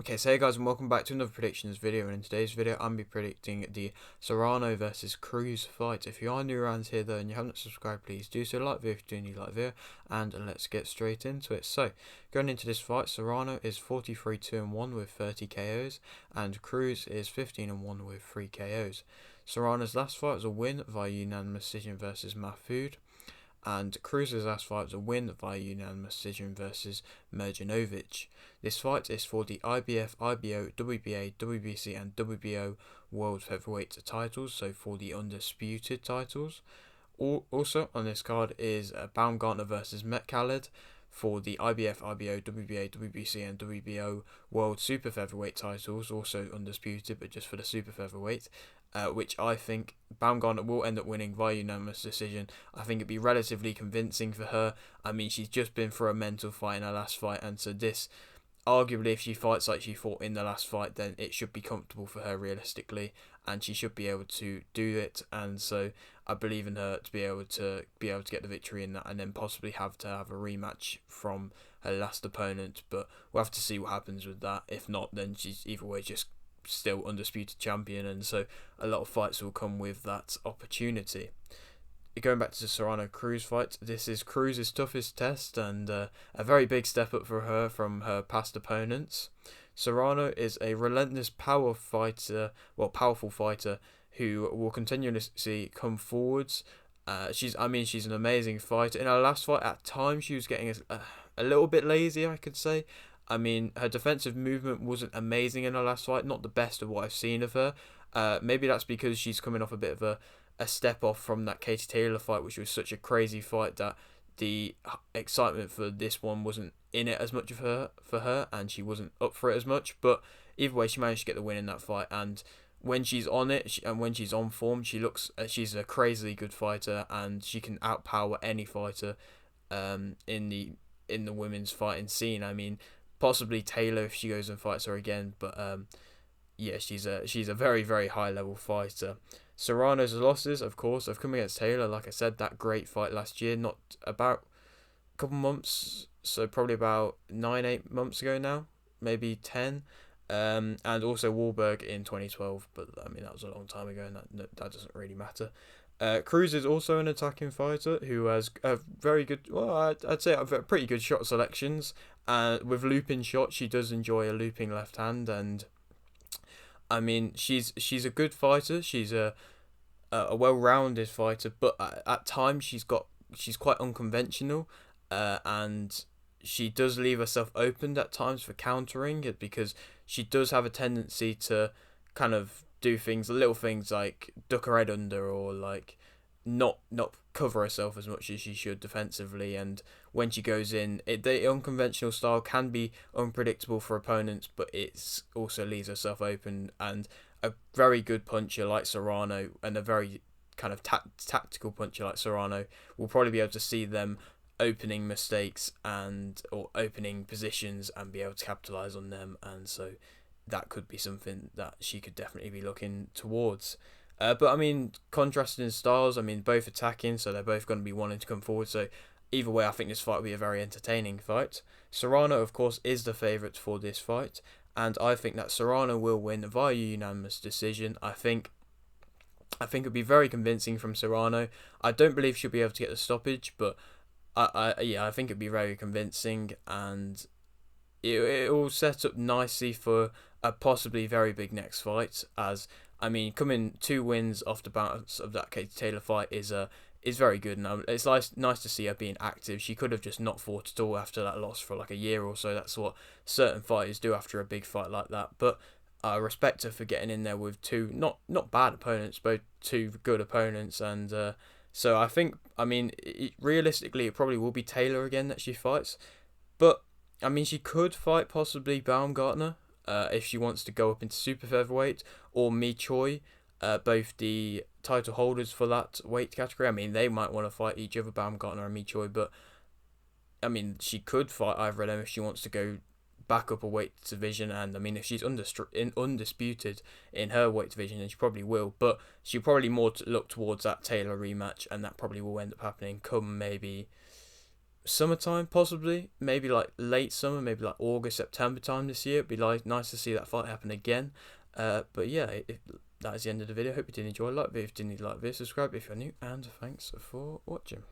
Okay, so hey guys, and welcome back to another predictions video. And in today's video, I'm be predicting the Serrano versus Cruz fight. If you are new around here though and you haven't subscribed, please do so. Like the video if you do need like the video, and let's get straight into it. So, going into this fight, Serrano is 43-2-1 with 30 KOs, and Cruz is 15-1 with 3 KOs. Serrano's last fight was a win via unanimous decision versus Mahfoud, and Cruz's last fight was a win via unanimous decision versus Merjanovic. This fight is for the IBF, IBO, WBA, WBC and WBO World Featherweight titles, so for the undisputed titles. Also on this card is Baumgartner versus Metcaled for the IBF, IBO, WBA, WBC and WBO World Super Featherweight titles, also undisputed but just for the Super Featherweight. Which I think Baumgartner will end up winning via unanimous decision. I think it'd be relatively convincing for her. I mean, she's just been through a mental fight in her last fight, and so this, arguably, if she fights like she fought in the last fight, then it should be comfortable for her realistically, and she should be able to do it. And so I believe in her to be able to get the victory in that, and then possibly have a rematch from her last opponent. But we'll have to see what happens with that. If not, then she's either way just still undisputed champion, and so a lot of fights will come with that opportunity. Going back to the Serrano Cruz fight, this is Cruz's toughest test and a very big step up for her from her past opponents. Serrano is a relentless powerful fighter who will continuously come forwards. She's an amazing fighter. In her last fight, at times she was getting a little bit lazy, I could say. I mean, her defensive movement wasn't amazing in her last fight, not the best of what I've seen of her. Maybe that's because she's coming off a bit of a step off from that Katie Taylor fight, which was such a crazy fight that the excitement for this one wasn't in it as much for her, and she wasn't up for it as much. But either way, she managed to get the win in that fight, and when she's on it and when she's on form, she's a crazily good fighter, and she can outpower any fighter in the women's fighting scene. I mean, possibly Taylor if she goes and fights her again, but yeah, she's a very, very high level fighter. Serrano's losses, of course, have come against Taylor. Like I said, that great fight last year, not about a couple months, so probably about 9-8 months ago now, maybe 10. And also Wahlberg in 2012, but I mean that was a long time ago, and that doesn't really matter. Cruz is also an attacking fighter who has a very good, well, I'd say pretty good shot selections. With looping shots, she does enjoy a looping left hand, and I mean she's a good fighter. She's a well-rounded fighter, but at times she's quite unconventional, and she does leave herself open at times for countering it, because she does have a tendency to kind of do little things like duck her head under, or like not cover herself as much as she should defensively. And when she goes in, the unconventional style can be unpredictable for opponents, but it also leaves herself open. And a very good puncher like Serrano, and a very kind of tactical puncher like Serrano, will probably be able to see them opening mistakes or opening positions and be able to capitalize on them. And so that could be something that she could definitely be looking towards. But I mean, contrasting styles, I mean, both attacking, so they're both going to be wanting to come forward. So either way, I think this fight will be a very entertaining fight. Serrano, of course, is the favourite for this fight, and I think that Serrano will win via unanimous decision. I think it'll be very convincing from Serrano. I don't believe she'll be able to get the stoppage, but I think it'd be very convincing, and it will set up nicely for a possibly very big next fight. As I mean, coming 2 wins off the bounce of that Katie Taylor fight is very good, and it's nice to see her being active. She could have just not fought at all after that loss for like a year or so. That's what certain fighters do after a big fight like that. But I respect her for getting in there with 2 not bad opponents, but 2 good opponents. And so I think, I mean, realistically, it probably will be Taylor again that she fights. But I mean, she could fight possibly Baumgartner if she wants to go up into super featherweight, or Mi Choi, both the title holders for that weight category. I mean, they might want to fight each other, Baumgartner and Mi Choi, but I mean, she could fight either of them if she wants to go back up a weight division. And I mean, if she's undisputed in her weight division, then she probably will, but she'll probably more look towards that Taylor rematch, and that probably will end up happening come maybe summertime, possibly, maybe like late summer, maybe like August, September time this year. It'd be like nice to see that fight happen again. But yeah, that is the end of the video. Hope you did enjoy. Like the video if you didn't like the video, subscribe if you're new, and thanks for watching.